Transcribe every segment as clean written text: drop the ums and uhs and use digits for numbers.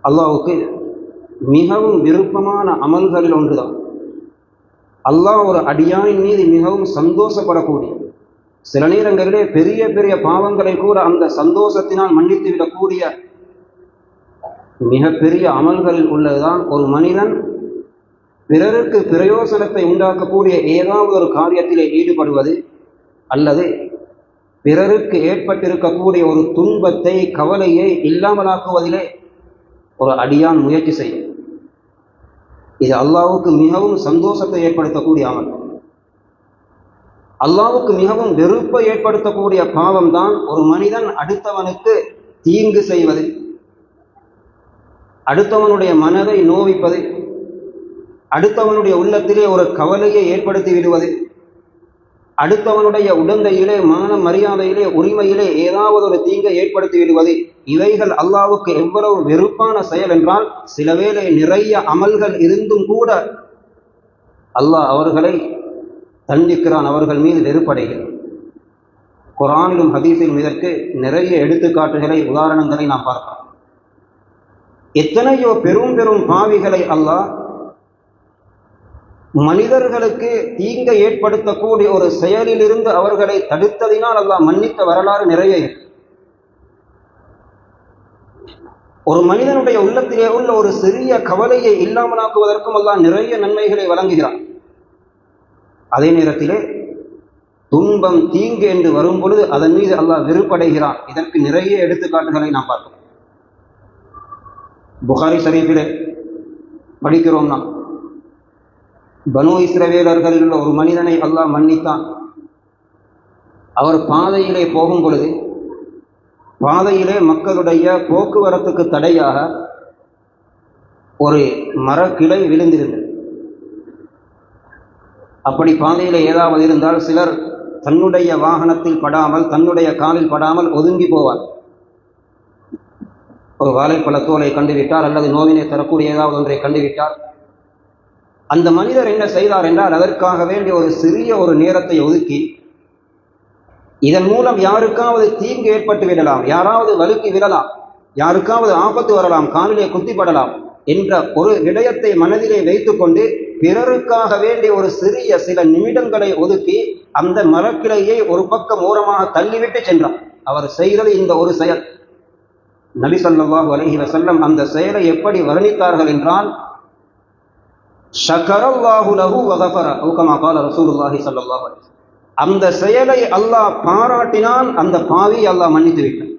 அல்லாஹ்வுக்கு மிகவும் விருப்பமான அமல்களில் ஒன்றுதான். அல்லாஹ் ஒரு அடியானின் மீது மிகவும் சந்தோஷப்படக்கூடிய, சில நேரங்களிலே பெரிய பெரிய பாவங்களை கூட அந்த சந்தோஷத்தினால் மன்னித்து விடக்கூடிய மிகப்பெரிய அமல்களில் உள்ளதுதான் ஒரு மனிதன் பிறருக்கு பிரயோசனத்தை உண்டாக்கக்கூடிய ஏதாவது ஒரு காரியத்திலே ஈடுபடுவது, அல்லது பிறருக்கு ஏற்பட்டிருக்கக்கூடிய ஒரு துன்பத்தை கவலையை இல்லாமலாக்குவதிலே ஒரு அடியான் முயற்சி செய்யும். இது அல்லாஹ்வுக்கு மிகவும் சந்தோஷத்தை ஏற்படுத்தக்கூடிய அமல். அல்லாஹ்வுக்கு மிகவும் வெறுப்பை ஏற்படுத்தக்கூடிய பாவம் தான் ஒரு மனிதன் அடுத்தவனுக்கு தீங்கு செய்வது, அடுத்தவனுடைய மனதை நோவிப்பது, அடுத்தவனுடைய உள்ளத்திலே ஒரு கவலையை ஏற்படுத்தி விடுவது, அடுத்தவனுடைய உடந்தையிலே மான மரியாதையிலே உரிமையிலே ஏதாவது ஒரு தீங்கை ஏற்படுத்தி விடுவது. இவைகள் அல்லாஹ்வுக்கு எவ்வளவு வெறுப்பான செயல் என்றால், சில வேளை நிறைய அமல்கள் இருந்தும் கூட அல்லாஹ் அவர்களை தண்டிக்கிறான், அவர்கள் மீது வெறுப்படைகிறான். குர்ஆனிலும் ஹதீஸிலும் இதற்கு நிறைய எடுத்துக்காட்டுகளை, உதாரணங்களை நாம் பார்க்கலாம். எத்தனையோ பெரும் பெரும் பாவிகளை அல்லாஹ் மனிதர்களுக்கு தீங்கை ஏற்படுத்தக்கூடிய ஒரு செயலிலிருந்து அவர்களை தடுத்ததினால் அல்லாஹ் மன்னித்த வரலாறு நிறைய. ஒரு மனிதனுடைய உள்ளத்திலே உள்ள ஒரு சிறிய கவலையை இல்லாமலாக்குவதற்கும் அல்லாஹ் நிறைய நன்மைகளை வழங்குகிறான். அதே நேரத்திலே துன்பம் தீங்கு என்று வரும் பொழுது அதன் மீது அல்லாஹ் வெறுப்படைகிறான். இதற்கு நிறைய எடுத்துக்காட்டுகளை நாம் பார்க்கிறோம். புகாரி ஷரீஃபிலே படிக்கிறோம் நாம், பனு இஸ்ரவேலர்களில் உள்ள ஒரு மனிதனை அல்லாஹ் மன்னித்தான். அவர் பாதையிலே போகும் பொழுது பாதையிலே மக்களுடைய போக்குவரத்துக்கு தடையாக ஒரு மரக்கிளை விழுந்திருந்தது. அப்படி பாதையிலே ஏதாவது இருந்தால் சிலர் தன்னுடைய வாகனத்தில் படாமல், தன்னுடைய காலில் படாமல் ஒதுங்கி போவார். ஒரு வாழைப்பழத்தோலை கண்டுவிட்டார் அல்லது நோவினை தரக்கூடிய ஏதாவது ஒன்றை கண்டுவிட்டார். அந்த மனிதர் என்ன செய்தார் என்றால், அதற்காக வேண்டிய ஒரு சிறிய ஒரு நேரத்தை ஒதுக்கி, இதன் மூலம் யாருக்காவது தீங்கு ஏற்பட்டு விடலாம், யாராவது வழுக்கி விடலாம், யாருக்காவது ஆபத்து வரலாம், காலிலே குத்திப்படலாம் என்ற ஒரு விடயத்தை மனதிலே வைத்துக்கொண்டு பிறருக்காக வேண்டிய ஒரு சிறிய சில நிமிடங்களை ஒதுக்கி அந்த மரக்கிளையை ஒரு பக்கம் ஓரமாக தள்ளிவிட்டு சென்றார். அவர் செய்தது இந்த ஒரு செயல். நபி ஸல்லல்லாஹு அலைஹி வஸல்லம் அந்த செயலை எப்படி வர்ணித்தார்கள் என்றால், ஷக்கரல்லாஹு லஹு வ கஃபர அவு கமா கால ரசூலுல்லாஹி ஸல்லல்லாஹு அலைஹி வஸல்லம். அந்த செயலை அல்லாஹ் பாராட்டினான், அந்த பாவியை அல்லாஹ் மன்னித்து விட்டான்.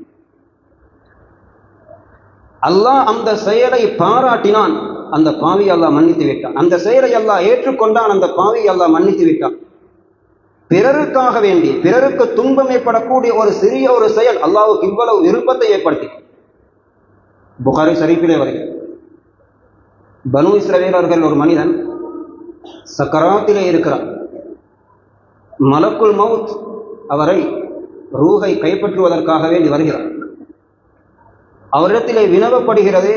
அல்லாஹ் அந்த செயலை பாராட்டினான், அந்த பாவியை அல்லாஹ் மன்னித்து விட்டான். அந்த செயலை அல்லாஹ் ஏற்றுக்கொண்டான், அந்த பாவியை அல்லாஹ் மன்னித்து விட்டான். பிறருக்காக வேண்டி, பிறருக்கு துன்பம் ஏற்படக்கூடிய ஒரு சிறிய ஒரு செயல் அல்லாஹ்வுக்கு இவ்வளவு விருப்பத்தை ஏற்படுத்தி. புகாரி ஷரீஃபிலே வருகிறது, பனு இஸ்ரவேலர்கள் ஒரு மனிதன் சக்கராத்திலே இருக்கிறார். மலக்குல் மவுத் அவரை ரூஹை கைப்பற்றுவதற்காக வேண்டி வருகிறார். அவரிடத்திலே வினவப்படுகிறது,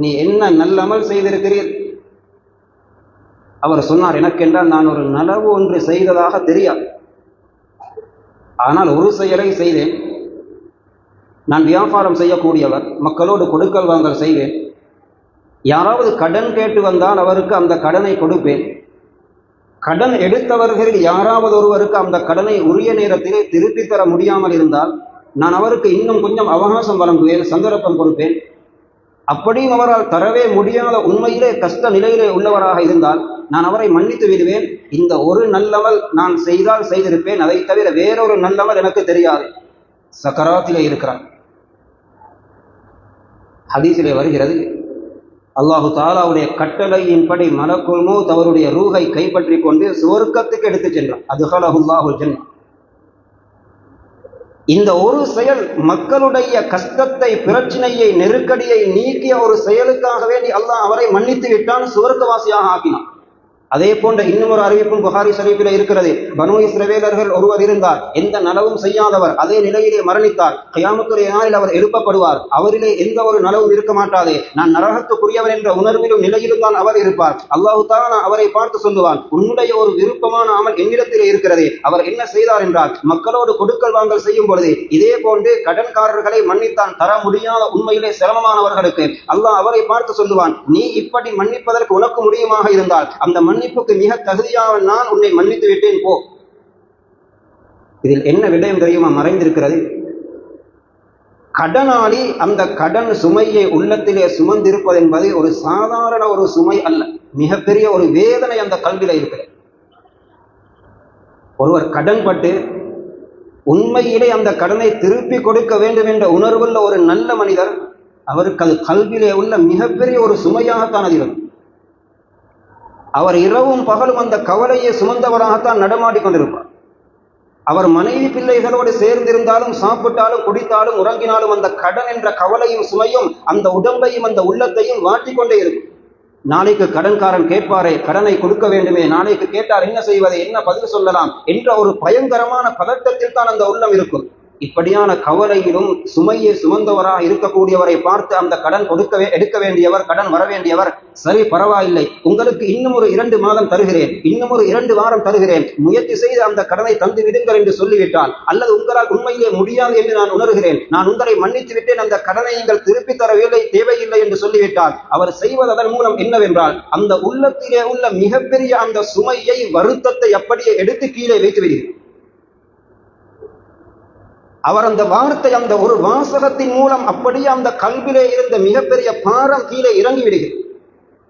நீ என்ன நல்லமல் செய்திருக்கிறீர்? அவர் சொன்னார், எனக்கென்றால் நான் ஒரு நலவு ஒன்று செய்ததாக தெரியாது, ஆனால் ஒரு செயலை செய்தேன். நான் வியாபாரம் செய்யக்கூடியவர், மக்களோடு கொடுக்கல் வாங்கல் செய்வேன். யாராவது கடன் கேட்டு வந்தால் அவருக்கு அந்த கடனை கொடுப்பேன். கடன் எடுத்தவர்களில் யாராவது ஒருவருக்கு அந்த கடனை உரிய நேரத்திலே திருப்பி தர முடியாமல் இருந்தால் நான் அவருக்கு இன்னும் கொஞ்சம் அவகாசம் வழங்குவேன், சந்தர்ப்பம் கொடுப்பேன். அப்படியும் அவரால் தரவே முடியாத உண்மையிலே கஷ்ட நிலையிலே உள்ளவராக இருந்தால் நான் அவரை மன்னித்து விடுவேன். இந்த ஒரு நல்லமல் நான் செய்தால் செய்திருப்பேன், அதை தவிர வேறொரு நல்லமல் எனக்கு தெரியாது. சக்கராத்திலே இருக்கிறார். ஹதீஸிலே வருகிறது, அல்லாஹு தாலாவுடைய கட்டளையின்படி மலக்குல் மௌத் அவருடைய ரூஹை கைப்பற்றி கொண்டு சுவர்க்கத்துக்கு எடுத்து சென்றார். அதுஹலஹுல்லாஹுல் ஜன்னah. இந்த ஒரு செயல் மக்களுடைய கஷ்டத்தை, பிரச்சனையை, நெருக்கடியை நீக்கிய ஒரு செயலுக்காக வேண்டி அல்லாஹ் அவரை மன்னித்து விட்டான், சுவர்க்கவாசியாக ஆக்கினான். அதே போன்ற இன்னும் ஒரு அறிவிப்பும் புகாரி ஷரீஃபில் இருக்கிறது. பனூ இஸ்ரவேலர்கள் ஒருவர் இருந்தார், எந்த நலவும் செய்யாதவர், அதே நிலையிலே மரணித்தார். கியாமத்துடைய நாளில் அவர் எழுப்பப்படுவார். அவரிலே எந்த ஒரு நலவும் இருக்க மாட்டாது. நான் நரகத்துக்குரியவர் என்ற உணர்விலும் நிலையிலும் தான் அவர் இருப்பார். அல்லாஹு தஆலா அவரை பார்த்து சொல்லுவான், உன்னுடைய ஒரு விருப்பமான அமல் என்னிடத்திலே இருக்கிறது. அவர் என்ன செய்தார் என்றால், மக்களோடு கொடுக்கல் வாங்கல் செய்யும் பொழுது இதே போன்று கடன்காரர்களை மன்னித்தான். தர முடியாத உண்மையிலே சிரமமானவர்களுக்கு அல்லாஹ் அவரை பார்த்து சொல்லுவான், நீ இப்படி மன்னிப்பதற்கு உனக்கு முடியுமாக இருந்தால் அந்த மன்னிப்புக்கு மிக தகுதியாக நான் உன்னை மன்னித்து விட்டேன், போ. இதில் என்ன விடயம் தெரியுமா மறைந்திருக்கிறது? கடனாளி அந்த கடன் சுமையை உள்ளத்திலே சுமந்திருப்பது என்பது ஒரு சாதாரண ஒரு சுமை அல்ல, மிகப்பெரிய ஒரு வேதனை அந்த கல்வியில இருக்கிறது. ஒருவர் கடன் பட்டு உண்மையிலே அந்த கடனை திருப்பி கொடுக்க வேண்டும் என்ற உணர்வுள்ள ஒரு நல்ல மனிதர், அவருக்கு அது கல்வியிலே உள்ள மிகப்பெரிய ஒரு சுமையாகத்தான் அது இருக்கும். அவர் இரவும் பகலும் அந்த கவலையை சுமந்தவராகத்தான் நடமாடி கொண்டிருப்பார். அவர் மனைவி பிள்ளைகளோடு சேர்ந்திருந்தாலும், சாப்பிட்டாலும், குடித்தாலும், உறங்கினாலும் அந்த கடன் என்ற கவலையும் சுமையும் அந்த உடம்பையும் அந்த உள்ளத்தையும் வாட்டிக்கொண்டே இருக்கும். நாளைக்கு கடன்காரன் கேட்பாரே, கடனை கொடுக்க வேண்டுமே, நாளைக்கு கேட்டார் என்ன செய்வதை, என்ன பதில் சொல்லலாம் என்ற ஒரு பயங்கரமான பதட்டத்தில் தான் அந்த உள்ளம் இருக்கும். இப்படியான கவலையிலும் சுமையை சுமந்தவராக இருக்கக்கூடியவரை பார்த்து அந்த கடன் எடுக்க வேண்டியவர், கடன் வர வேண்டியவர், சரி பரவாயில்லை, உங்களுக்கு இன்னும் ஒரு 2 மாதம் தருகிறேன், இன்னும் ஒரு 2 வாரம் தருகிறேன், முயற்சி செய்து அந்த கடனை தந்து விடுங்கள் என்று சொல்லிவிட்டால், அல்லது உங்களால் உண்மையிலே முடியாது என்று நான் உணர்கிறேன், நான் உங்களை மன்னித்து விட்டேன், அந்த கடனை நீங்கள் திருப்பி தரவில்லை, தேவையில்லை என்று சொல்லிவிட்டால், அவர் செய்வது அதன் மூலம் என்னவென்றால் அந்த உள்ளத்திலே உள்ள மிகப்பெரிய அந்த சுமையை, வருத்தத்தை அப்படியே எடுத்து கீழே வைத்து விடுகிறார். அவர் அந்த வார்த்தை, அந்த ஒரு வாசகத்தின் மூலம் அப்படியே அந்த கல்விலே இருந்த மிகப்பெரிய பாரம் கீழே இறங்கி விடுகிறது.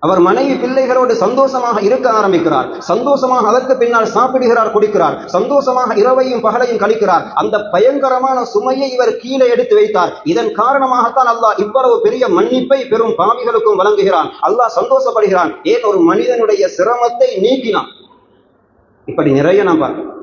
அவர் மனைவி பிள்ளைகளோடு சந்தோஷமாக இருக்க ஆரம்பிக்கிறார். சந்தோஷமாக அதற்கு பின்னால் சாப்பிடுகிறார், குடிக்கிறார், சந்தோஷமாக இரவையும் பகலையும் கழிக்கிறார். அந்த பயங்கரமான சுமையை இவர் கீழே எடுத்து வைத்தார். இதன் காரணமாகத்தான் அல்லாஹ் இவ்வளவு பெரிய மன்னிப்பை பெரும் பாவிகளுக்கும் வழங்குகிறான். அல்லாஹ் சந்தோஷப்படுகிறான். ஏன்? ஒரு மனிதனுடைய சிரமத்தை நீக்கினான். இப்படி நிறைய நாம் பார்க்கிறோம்.